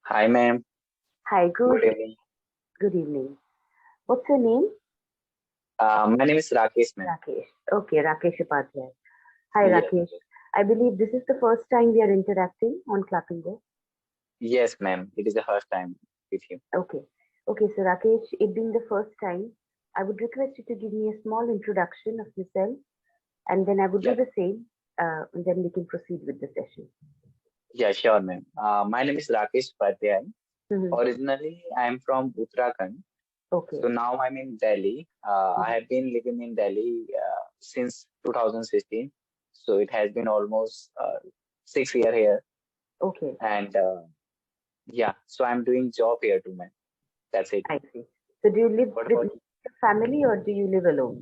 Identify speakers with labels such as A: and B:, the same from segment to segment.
A: Hi, ma'am.
B: Hi,
A: Good evening.
B: good evening. What's your name?
A: My name is Rakesh, ma'am.
B: Rakesh. Okay, Rakesh Upadhyay. Hi,
A: Yes,
B: Rakesh. I believe this is the first time we are interacting on Clapingo.
A: yes, ma'am. It is the first time with you.
B: Okay. Okay, so Rakesh, it being the first time, I would request you to give me a small introduction of yourself, and then I would do
A: Yeah,
B: the same, and then we can proceed with the session.
A: yeah, sure, ma'am. My name is Rakesh Upadhyay.
B: Hmm.
A: Originally, I am from Uttarakhand. So
B: Okay.
A: now I'm in Delhi. I
B: Mhm.
A: have been living in Delhi since 2016. So it has been almost 6 years here.
B: Okay,
A: And yeah, so I'm doing job here too, ma'am. That's it.
B: I see. So do you live
A: What
B: with
A: about you?
B: your family or do you live alone?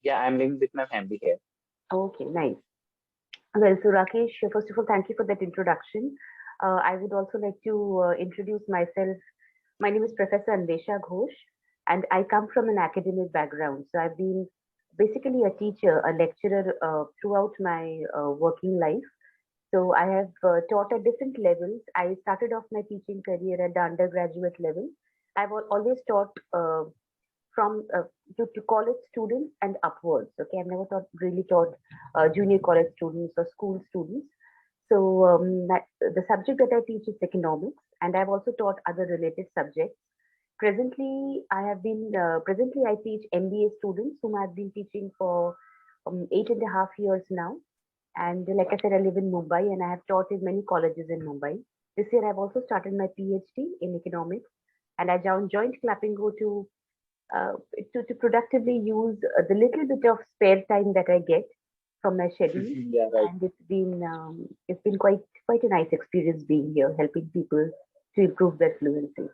A: Yeah, I'm living with my family here.
B: Okay, nice. Well, so Rakesh, first of all, thank you for that introduction. I would also like to introduce myself. My name is Professor Anwesha Ghosh, and I come from an academic background. So I've been basically a teacher, a lecturer throughout my working life. So I have taught at different levels. I started off my teaching career at the undergraduate level. I've always taught from to college students and upwards. Okay, I've never really taught junior college students or school students. So the subject that I teach is economics, and I've also taught other related subjects. Presently I teach MBA students whom I've been teaching for 8.5 years now. And like I said, I live in Mumbai and I have taught in many colleges in Mumbai. This year I've also started my PhD in economics, and I joined Clapingo uh, to productively use the little bit of spare time that I get from my schedule.
A: Yeah, right.
B: And it's been quite a nice experience being here, helping people to improve their fluency.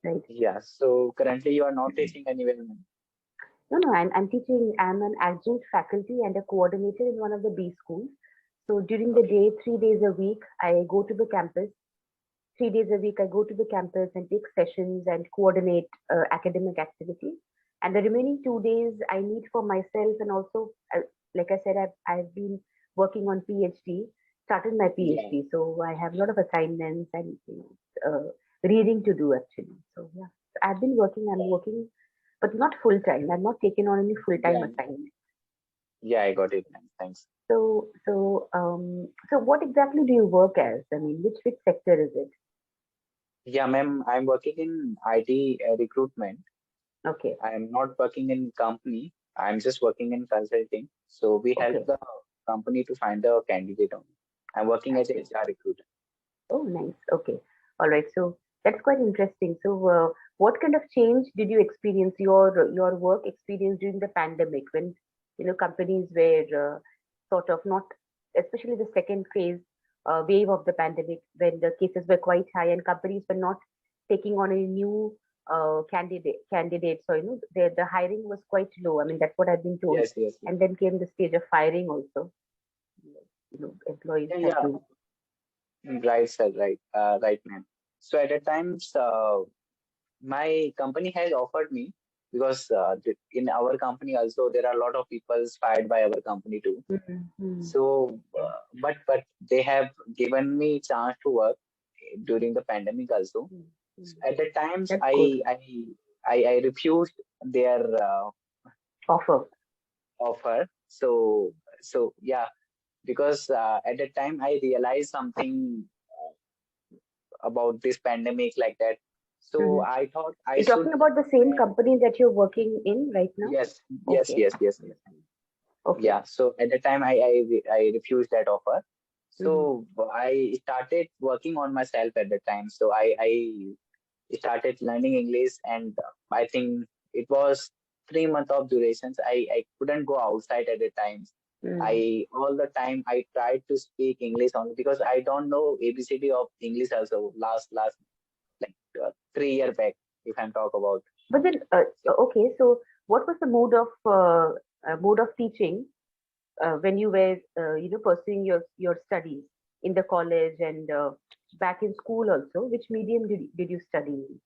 B: Right?
A: Yeah, so currently you are not teaching anywhere, ma'am.
B: No, no, I'm teaching. I'm an adjunct faculty and a coordinator in one of the B schools. So during the
A: Okay.
B: day, 3 days a week, I go to the campus. 3 days a week, I go to the campus and take sessions and coordinate academic activities. And the remaining 2 days, I need for myself and also, like I said, I've been working on PhD, started my
A: Yeah.
B: PhD. So I have a lot of assignments and reading to do actually. So yeah, I've been working. I'm working, but not full time. I've not taken on any full time
A: Yeah,
B: assignment.
A: yeah, I got it, ma'am. Thanks.
B: So what exactly do you work as? I mean, which sector is it?
A: Yeah, ma'am, I'm working in IT recruitment.
B: Okay,
A: I'm not working in company. I'm just working in consulting. So we help
B: okay,
A: the company to find the candidate only. I'm working
B: I
A: as a
B: see.
A: HR recruiter.
B: Oh, nice. Okay. All right. So that's quite interesting. So, what kind of change did you experience your work experience during the pandemic when companies were sort of not, especially the second phase wave of the pandemic when the cases were quite high and companies were not taking on any new candidates. So the hiring was quite low. I mean that's what I've been told.
A: Yes, yes, yes.
B: And then came the stage of firing also. Employees
A: Yeah,
B: had
A: yeah.
B: to.
A: Right, sir. Right. Right, ma'am. So at that time, my company has offered me because in our company also there are a lot of people fired by our company too.
B: Mm-hmm.
A: So, but they have given me chance to work during the pandemic also.
B: Mm-hmm.
A: So at the times,
B: That's good.
A: I refused their
B: Offer.
A: offer. So yeah, because at the time I realized something about this pandemic like that. So
B: Hmm.
A: I thought I
B: You're
A: should.
B: talking about the same company that you're working in right now?
A: Yes, yes,
B: Okay.
A: yes, yes, yes.
B: Okay.
A: Yeah. So at the time, I refused that offer.
B: Hmm.
A: So I started working on myself at the time. So I started learning English, and I think it was 3 months of durations. I couldn't go outside at the times.
B: Hmm.
A: I all the time I tried to speak English only because I don't know ABCD of English also. Last like 3 year back, if I'm talk about.
B: But then,
A: So
B: okay. So, what was the mode of teaching when you were, pursuing your studies in the college and back in school also? Which medium did you study in?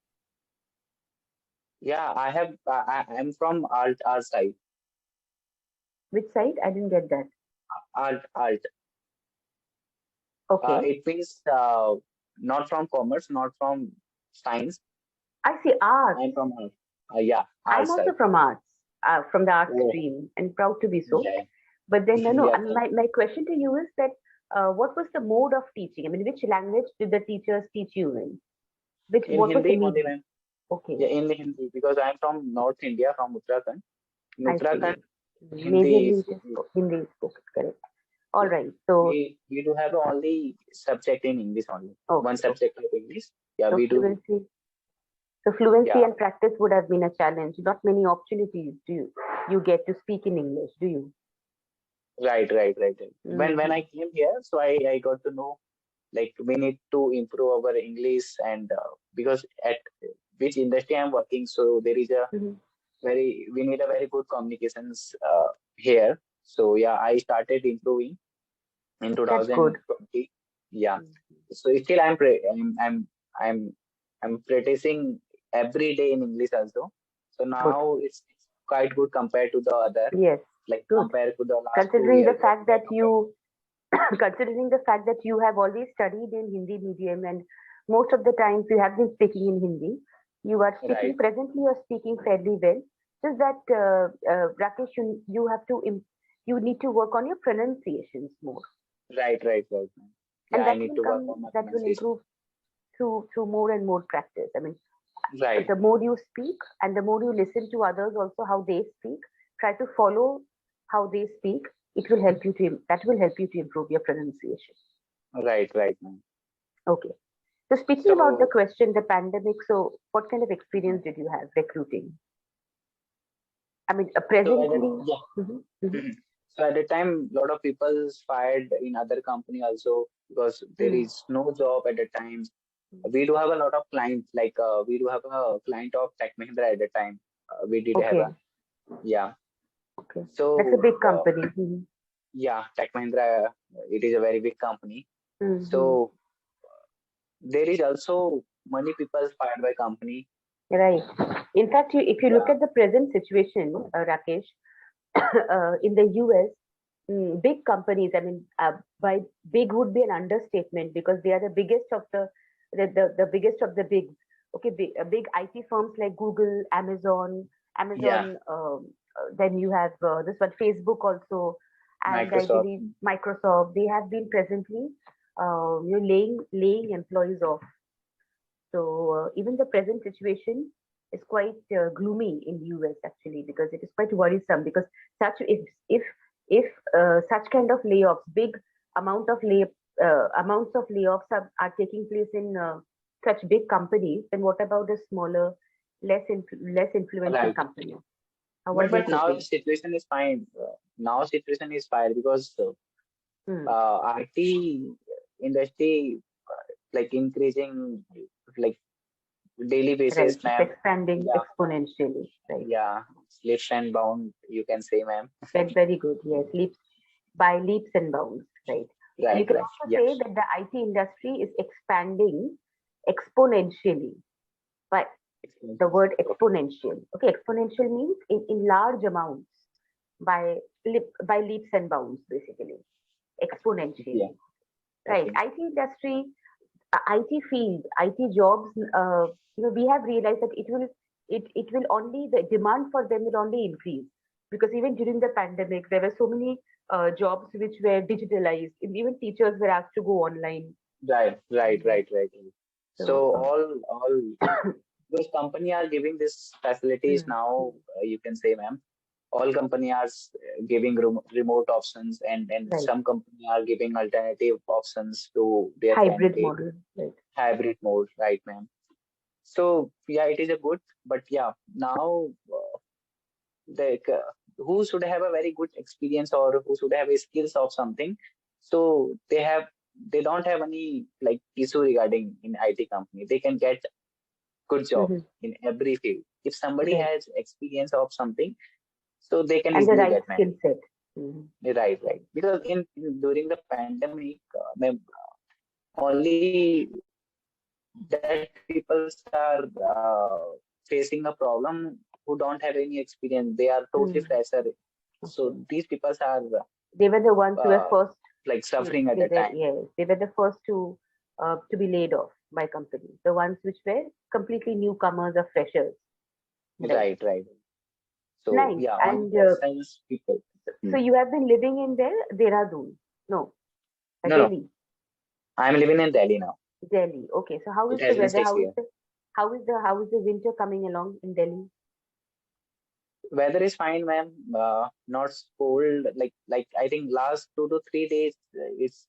A: yeah, I'm from alt side.
B: Which side? I didn't get that.
A: Alt.
B: Okay.
A: It means not from commerce, not from science.
B: I see arts.
A: I'm from art. Yeah,
B: I'm
A: art
B: also
A: side.
B: from arts, from the art
A: Oh,
B: stream, and proud to be so.
A: yeah,
B: But then, no,
A: yeah.
B: my question to you is that what was the mode of teaching? I mean, which language did the teachers teach you in?
A: In
B: What was the
A: Hindi only,
B: medium?
A: ma'am.
B: Okay,
A: Yeah, in Hindi because I'm from North India, from Uttarakhand. In
B: I
A: Uttarakhand,
B: see.
A: Hindi
B: Majorly
A: is,
B: it is Hindi is spoken, correct? All
A: yeah.
B: right. So,
A: We do have only subject in English only. One
B: okay, okay.
A: subject of English. Yeah,
B: So
A: we do.
B: fluency, so fluency
A: Yeah,
B: and practice would have been a challenge. Not many opportunities do you get to speak in English, do you?
A: right. When
B: Hmm.
A: I came here, so I got to know like we need to improve our English and because at which industry I'm working, so there is a
B: Hmm.
A: we need a very good communications here. So yeah, I started improving in
B: That's good.
A: 2020. Yeah,
B: Mhm.
A: so still I'm I'm practicing every day in English also. So
B: Good.
A: now it's quite good compared to the other,
B: Yes,
A: like
B: good.
A: compared to the last two
B: Considering the
A: years
B: fact
A: back
B: that
A: compared.
B: you considering the fact that you have always studied in Hindi medium and most of the times you have been speaking in Hindi, you are speaking
A: Right,
B: presently. You are speaking fairly well. Just that Rakesh, you have to you need to work on your pronunciations more,
A: right. Yeah,
B: and
A: I
B: that
A: need
B: will
A: to work
B: come.
A: on my
B: That will
A: pronunciation.
B: improve through more and more practice. I mean,
A: Right,
B: the more you speak and the more you listen to others, also how they speak, try to follow how they speak. It will help you to that will help you to improve your pronunciation.
A: right, ma'am.
B: Okay. So speaking about the
A: So,
B: question, the pandemic, so what kind of experience did you have recruiting? I mean,
A: so at
B: presently.
A: yeah.
B: Mhm, mhm,
A: Mhm. So at the time, a lot of people fired in other company also because there
B: mm,
A: is no job at the time.
B: mm.
A: We do have a lot of clients, like we do have a client of Tech Mahindra at the time. We did have a
B: Okay,
A: yeah.
B: okay. That's a
A: So
B: big company. Mhm,
A: yeah, Tech Mahindra, it is a very big company.
B: mhm.
A: So there is also many people fired by company.
B: Right. In fact, if you look
A: Yeah,
B: at the present situation, Rakesh, in the US, big companies, I mean, by big would be an understatement because they are the biggest of the biggest of the bigs. Okay, big IT firms like Google,
A: yeah,
B: Amazon. Then you have this one, Facebook also, and I
A: Microsoft.
B: believe Microsoft. They have been presently, laying employees off. So even the present situation is quite gloomy in the US actually because it is quite worrisome because such if if such kind of layoffs, big amount of amounts of layoffs are taking place in such big companies, then what about the smaller, less influential
A: Right.
B: companies? How are they
A: But now the
B: coping?
A: situation is fine. Now situation is fine because
B: Hmm.
A: IT industry like increasing like daily
B: Right,
A: basis,
B: it's
A: ma'am.
B: expanding
A: Yeah,
B: exponentially. Right,
A: yeah, leaps and bound, you can say, ma'am.
B: very good. Yes, by leaps and bounds, right? And you can
A: Right.
B: also
A: Yeah.
B: say that the IT industry is expanding exponentially by the word
A: Okay.
B: exponential. Okay, exponential means in large amounts by by leaps and bounds, basically,
A: Yeah.
B: exponentially. Right.
A: Okay.
B: IT industry, IT field, IT jobs. We have realized that it will only the demand for them will only increase because even during the pandemic there were so many jobs which were digitalized. Even teachers were asked to go online. And,
A: Right.
B: so
A: So all those company are giving this facilities
B: mm,
A: now. You can say, ma'am. All company are giving remote options, and
B: right,
A: some company are giving alternative options to their
B: hybrid
A: candidate.
B: model, right.
A: Hybrid mode, right, ma'am. So yeah, it is a good, but yeah, now the who should have a very good experience or who should have a skills of something. So they don't have any like issue regarding in IT company. They can get good job
B: Hmm.
A: in every field. If somebody
B: Right,
A: has experience of something, so they can
B: and the
A: easily
B: right
A: get man.
B: skill set. Mhm.
A: Right. Because during the pandemic, only that people are facing a problem who don't have any experience. They are totally
B: Mm,
A: fresher. So
B: okay.
A: these people are
B: They were the ones who were
A: uh,
B: first.
A: like suffering at
B: They
A: the
B: were
A: time.
B: yes, they were the first to. to be laid off by companies, the ones which were completely newcomers or freshers, right?
A: Right, right. So
B: Nice.
A: yeah, only
B: And
A: persons people.
B: so
A: Hmm.
B: you have been living in there, Dehradun? No,
A: No, no.
B: Delhi.
A: I'm living in Delhi now.
B: Delhi. Okay. So how is
A: It
B: the
A: has been
B: weather?
A: 6 years.
B: How is the winter coming along in Delhi?
A: Weather is fine, ma'am. Not cold. Like I think last 2 to 3 days,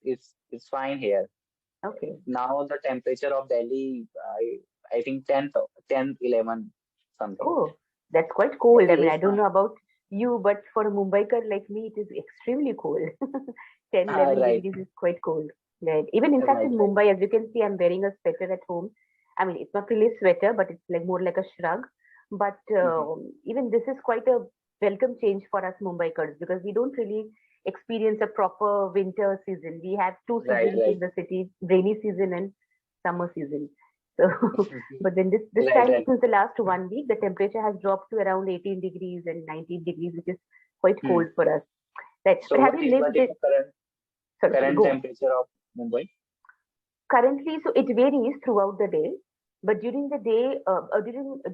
A: it's fine here.
B: Okay.
A: Now the temperature of Delhi, I think 10, 11 something.
B: Oh, that's quite cold. I
A: Delhi
B: mean, I
A: is
B: don't know
A: fine.
B: about you, but for a Mumbaiker like me, it is extremely cold. 10, 11
A: Right,
B: degrees is quite cold. Right. Even in fact
A: right,
B: in
A: right,
B: Mumbai, as you can see, I'm wearing a sweater at home. I mean, it's not really a sweater, but it's like more like a shrug. But
A: Mhm.
B: even this is quite a welcome change for us Mumbaikars because we don't really experience a proper winter season. We have two
A: Right,
B: seasons
A: right,
B: in the city, rainy season and summer season. So, but then this
A: right,
B: time
A: right.
B: since the last 1 week, the temperature has dropped to around 18 degrees and 19 degrees, which is quite
A: Hmm.
B: cold for us. Right. But
A: So
B: have you
A: what
B: lived
A: is
B: it?
A: the
B: Sorry,
A: current
B: go.
A: temperature of Mumbai?
B: Currently, so it varies throughout the day, but during the day,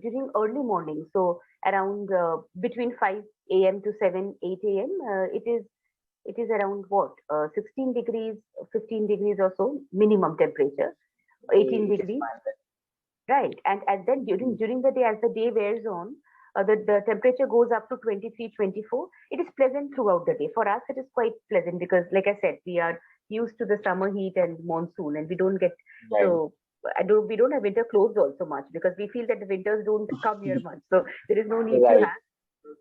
B: during early morning, so around between 5 a.m. to 7, 8 a.m., it is around what 16 degrees, 15 degrees or so minimum temperature, 18
A: It is
B: degrees.
A: fine.
B: Right. And then
A: Hmm.
B: during the day, as the day wears on, the temperature goes up to 23, 24. It is pleasant throughout the day. For us, it is quite pleasant because, like I said, we are used to the summer heat and monsoon, and we don't get
A: Right,
B: so. We don't have winter clothes also much because we feel that the winters don't come here much. So there is no need to
A: right.
B: have.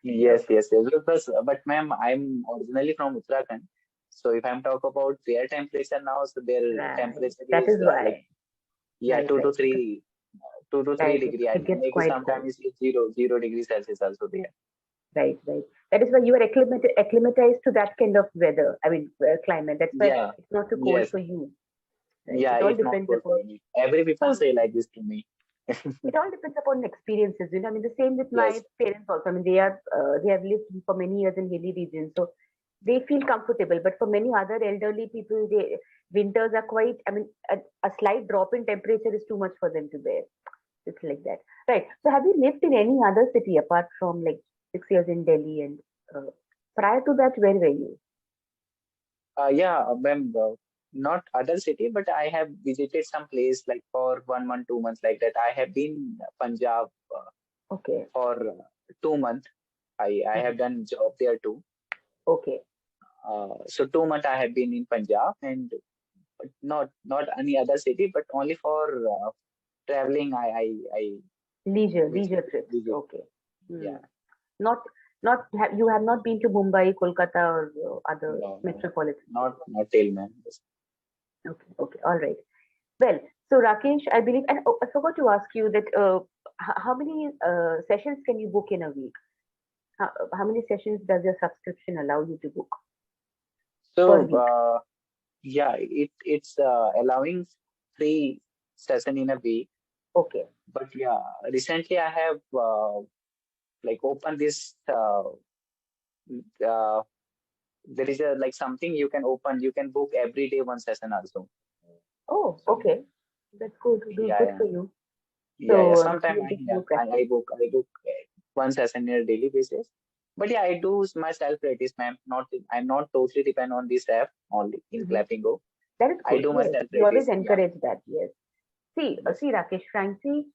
A: Yes, yes, yes. Because, but ma'am, I'm originally from Uttarakhand. So if I'm talk about their temperature now, so their
B: Right.
A: temperature
B: That
A: is
B: is
A: like,
B: why.
A: yeah,
B: Right,
A: two to
B: right. Because
A: three, 2 to 3
B: right,
A: degree. I
B: it
A: think
B: gets
A: maybe
B: quite cold.
A: sometimes it's zero degrees Celsius also there.
B: Right, right. That is why you are acclimatized to that kind of weather. I mean, climate. That's why
A: Yeah,
B: it's not too cold
A: yes,
B: for you. Right.
A: yeah.
B: It all
A: It's not
B: depends
A: good for
B: upon
A: me. Every people
B: food.
A: say like this to me.
B: It all depends upon experiences. I mean, the same with my
A: Yes,
B: parents also. I mean, they have lived for many years in hilly regions, so they feel comfortable. But for many other elderly people, winters are quite. I mean, a slight drop in temperature is too much for them to bear. It's like that, right? So, have you lived in any other city apart from like 6 years in Delhi and prior to that, where were you?
A: yeah, ma'am. Not other city, but I have visited some place like for 1 month, 2 months like that. I have been Punjab
B: Okay.
A: for 2 months. I
B: Mhm.
A: have done job there too.
B: Okay.
A: So 2 months I have been in Punjab and not any other city, but only for traveling. I
B: Leisure
A: visited
B: trips.
A: visit.
B: Okay. Hmm.
A: Yeah,
B: Not you have not been to Mumbai, Kolkata, or other
A: no, no,
B: metropolitan cities.
A: not till man.
B: Okay. Okay. All right. Well, so Rakesh, I believe, and oh, I forgot to ask you that how many sessions can you book in a week? How many sessions does your subscription allow you to book per
A: So
B: week?
A: yeah, it's allowing 3 session in a week.
B: Okay.
A: But yeah, recently I have like opened this. Uh, there is a like something you can open. You can book every day one session also.
B: Oh,
A: So
B: okay. That's good.
A: yeah,
B: Good
A: yeah.
B: for you.
A: Yeah, yeah.
B: So
A: Sometime
B: you get
A: yeah,
B: more practice.
A: I book one session in a daily basis. But yeah, I do my self practice, ma'am. I'm not totally depend on this app only in
B: Hmm.
A: Clapingo.
B: That is
A: I
B: good.
A: do my
B: Yes,
A: self
B: we always
A: practice. Yeah.
B: encourage that. Yes.
A: Yes.
B: See, Rakesh, frankly,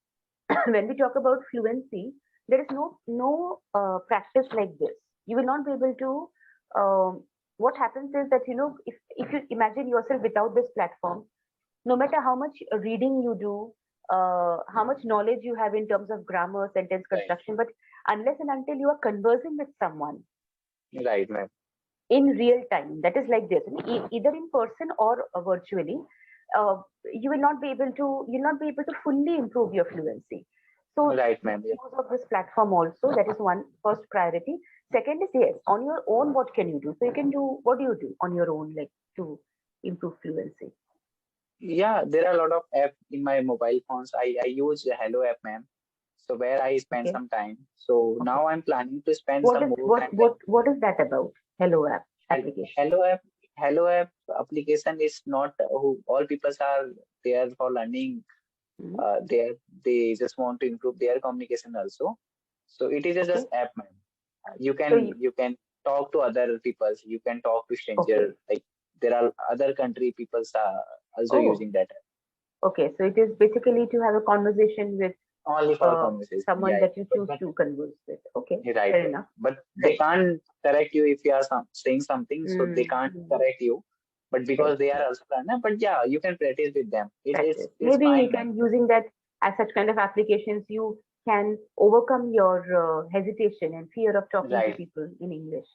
B: when we talk about fluency, there is no practice like this. You will not be able to. What happens is that if you imagine yourself without this platform, no matter how much reading you do, how much knowledge you have in terms of grammar, sentence
A: Right.
B: construction, but unless and until you are conversing with someone
A: Right, ma'am.
B: in real time, that is like this, either in person or virtually, uh, you'll not be able to fully improve your fluency. So
A: Right,
B: make
A: ma'am. Yeah.
B: use of this platform also. That is one first priority. Second is, yes, on your own, what can you do? So you can do, what do you do on your own, like to improve fluency?
A: Yeah, there are a lot of app in my mobile phones. I use the Hello app, ma'am. So where I spend
B: Okay.
A: some time. So
B: Okay.
A: now I'm planning to spend some more time like
B: What is that about? Hello app
A: Hel-
B: application.
A: Hello app. Hello app application is not. who all people are there for learning.
B: Mhm.
A: They just want to improve their communication also. So it is
B: Okay.
A: just app, man. You
B: So
A: can you can talk to other people. You can talk to
B: okay.
A: stranger. Like there are other country peoples are also
B: Oh,
A: using that app.
B: okay. So it is basically to have a conversation with
A: Only for
B: uh,
A: conversation.
B: someone
A: Yeah,
B: that you
A: yeah.
B: choose to converse with. Okay,
A: Right,
B: fair
A: right.
B: enough.
A: But they
B: Right.
A: can't correct you if you are saying something, so they can't
B: Mm-hmm.
A: correct you. But
B: Right,
A: because they are
B: right.
A: also learner, but yeah, you can practice with them.
B: Practice.
A: It's
B: Maybe you
A: fine, man.
B: can using that as such kind of applications, you can overcome your hesitation and fear of talking to
A: Right,
B: people in English.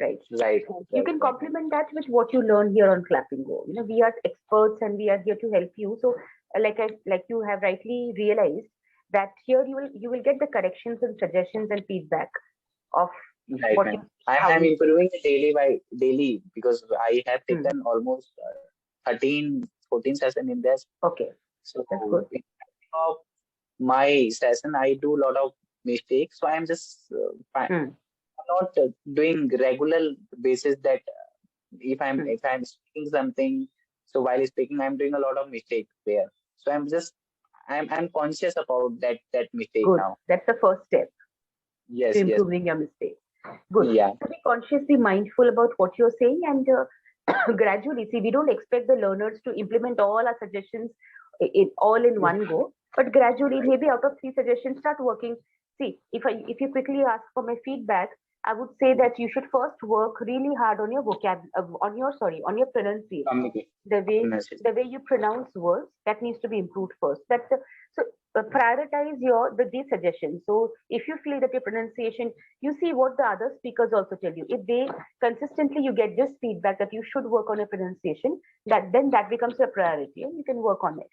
B: Right.
A: right,
B: So you
A: right,
B: can
A: right.
B: complement that with what you learn here on Clapingo. We are experts and we are here to help you. So, like you have rightly realized that here you will get the corrections and suggestions and feedback of
A: Right,
B: what
A: man.
B: you how
A: I'm
B: you speak.
A: improving it daily by daily because I have
B: Hmm.
A: taken almost 13, 14 session in this.
B: Okay,
A: So
B: that's good.
A: in of my session, I do a lot of mistakes. So I'm just
B: Hmm.
A: not doing regular basis that
B: Hmm.
A: if I'm speaking something, so while speaking, I'm doing a lot of mistakes there. So I'm conscious about that mistake
B: Good.
A: now.
B: That's the first step to
A: Yes, yes,
B: improving your mistakes. Good.
A: yeah,
B: So be consciously mindful about what you're saying and gradually see. We don't expect the learners to implement all our suggestions all in one go, but gradually,
A: right.
B: maybe out of three suggestions, start working. See, if you quickly ask for my feedback, I would say that you should first work really hard on your on your pronunciation.
A: Communicate.
B: The way
A: Message.
B: the way you pronounce words that needs to be improved first. So prioritize these suggestions. So if you feel that your pronunciation, you see what the other speakers also tell you. If they consistently you get this feedback that you should work on your pronunciation, that becomes a priority and you can work on it.